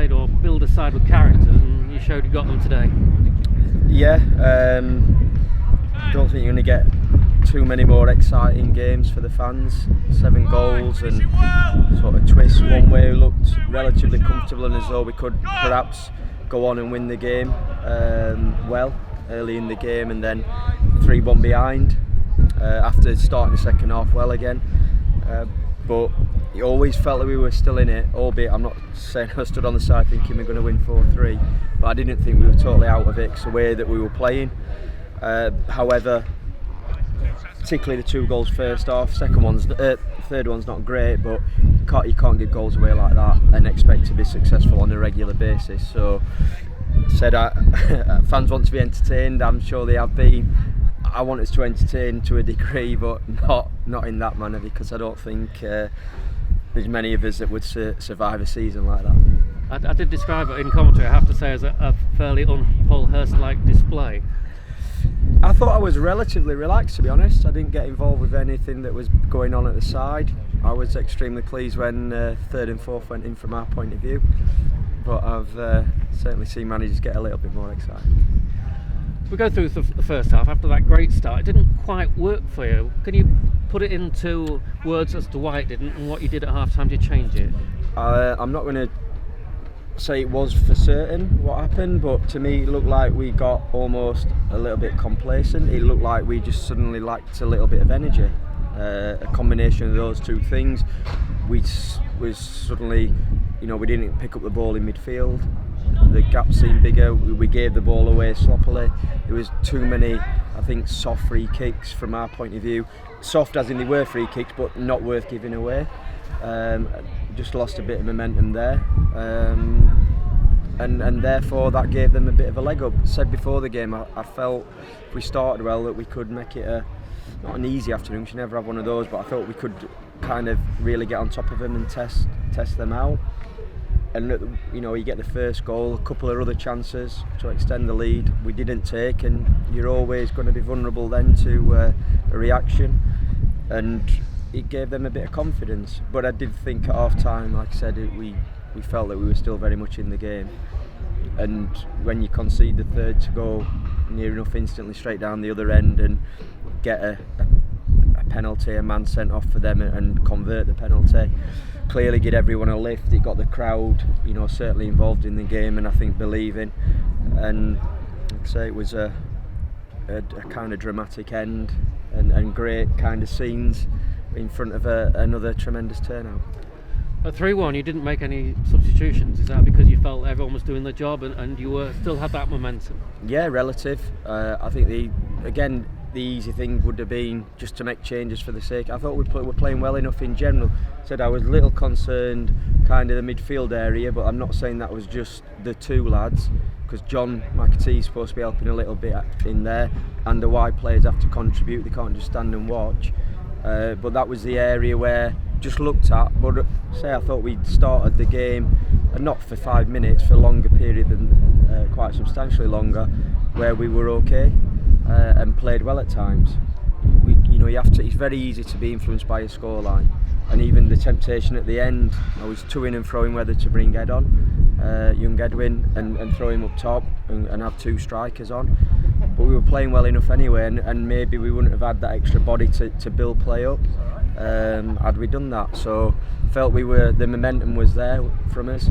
side or build a side with characters, and you showed you got them today. Yeah, don't think you're going to get too many more exciting games for the fans. 7 goals and sort of twists one way. We looked relatively comfortable and as though we could perhaps go on and win the game well early in the game, and then 3-1 behind after starting the second half well again. But you always felt that we were still in it, albeit I'm not saying I stood on the side thinking we're going to win 4-3, but I didn't think we were totally out of it because the way that we were playing. However, particularly the 2 goals first half, third one's not great, but you can't give goals away like that and expect to be successful on a regular basis. So fans want to be entertained, I'm sure they have been. I want us to entertain to a degree, but not in that manner, because I don't think there's many of us that would survive a season like that. I did describe it in commentary, I have to say, as a fairly un-Paul Hurst-like display. I thought I was relatively relaxed, to be honest. I didn't get involved with anything that was going on at the side. I was extremely pleased when 3rd and 4th went in from our point of view, but I've certainly seen managers get a little bit more excited. We go through the first half. After that great start, it didn't quite work for you. Can you put it into words as to why it didn't, and what you did at half time to change it? I'm not going to say it was for certain what happened, but to me it looked like we got almost a little bit complacent. It looked like we just suddenly lacked a little bit of energy. A combination of those two things. We suddenly, we didn't pick up the ball in midfield. The gap seemed bigger. We gave the ball away sloppily. There was too many, I think, soft free kicks from our point of view. Soft as in they were free kicks, but not worth giving away. Just lost a bit of momentum there, and therefore that gave them a bit of a leg up. Said before the game, I felt if we started well that we could make it not an easy afternoon. We should never have one of those, but I thought we could kind of really get on top of them and test them out. And you get the first goal, a couple of other chances to extend the lead we didn't take, and you're always going to be vulnerable then to a reaction, and it gave them a bit of confidence. But I did think at half time, like I said, we felt that we were still very much in the game, and when you concede the third to go near enough instantly straight down the other end and get a penalty, a man sent off for them, and convert the penalty, clearly give everyone a lift. It got the crowd certainly involved in the game, and I think believing, and like I say, it was a kind of dramatic end and great kind of scenes in front of another tremendous turnout. At 3-1 you didn't make any substitutions. Is that because you felt everyone was doing the job and you still had that momentum? Yeah, relative. I think the easy thing would have been just to make changes for the sake. I thought we were playing well enough in general. Said I was a little concerned kind of the midfield area, but I'm not saying that was just the 2 lads, because John McAtee is supposed to be helping a little bit in there, and the wide players have to contribute. They can't just stand and watch. But that was the area where just looked at. But I thought we'd started the game, and not for 5 minutes, for a longer period than quite substantially longer, where we were okay and played well at times. It's very easy to be influenced by a scoreline, and even the temptation at the end, I was to-ing and throwing whether to bring Ed on, young Edwin, and throw him up top and have 2 strikers on. But we were playing well enough anyway, and maybe we wouldn't have had that extra body to build play up had we done that. So felt the momentum was there from us.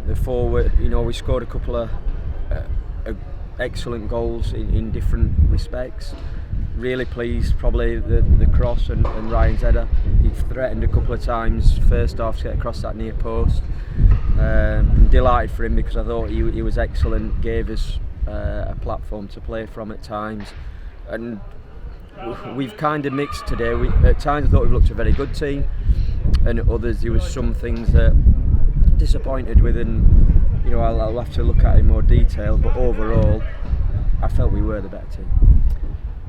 The forward, we scored a couple of excellent goals in different respects. Really pleased, probably the cross and Ryan's header. He threatened a couple of times first half to get across that near post. I'm delighted for him, because I thought he was excellent, gave us a platform to play from at times, and we've kind of mixed today. At times I thought we looked a very good team, and at others there was some things that disappointed with, and I'll have to look at it in more detail, but overall I felt we were the better team.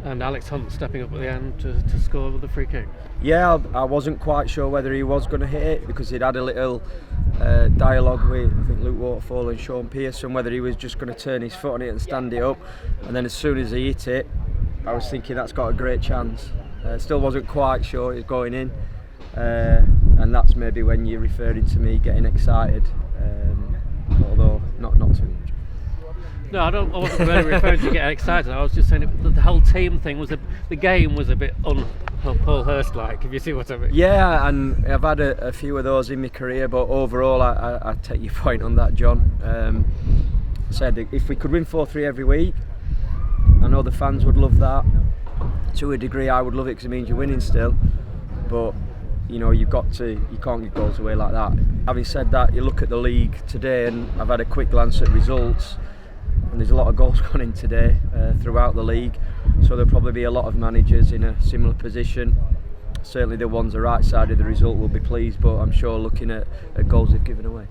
And Alex Hunt stepping up at the end to score with the free kick. Yeah, I wasn't quite sure whether he was going to hit it, because he'd had a little dialogue with, I think, Luke Waterfall and Sean Pearson, whether he was just going to turn his foot on it and stand it up. And then as soon as he hit it, I was thinking that's got a great chance. Still wasn't quite sure it was going in, and that's maybe when you're referring to me getting excited. not too much. No, I wasn't really referring to getting excited. I was just saying that the whole team thing was the game was a bit Paul Hurst like, if you see what I mean. Yeah, and I've had a few of those in my career, but overall I take your point on that, John. Said that if we could win 4-3 every week, I know the fans would love that. To a degree, I would love it because it means you're winning still. But you can't give goals away like that. Having said that, you look at the league today, and I've had a quick glance at results, and there's a lot of goals gone in today throughout the league. So there'll probably be a lot of managers in a similar position. Certainly the ones the right side of the result will be pleased, but I'm sure looking at goals they've given away.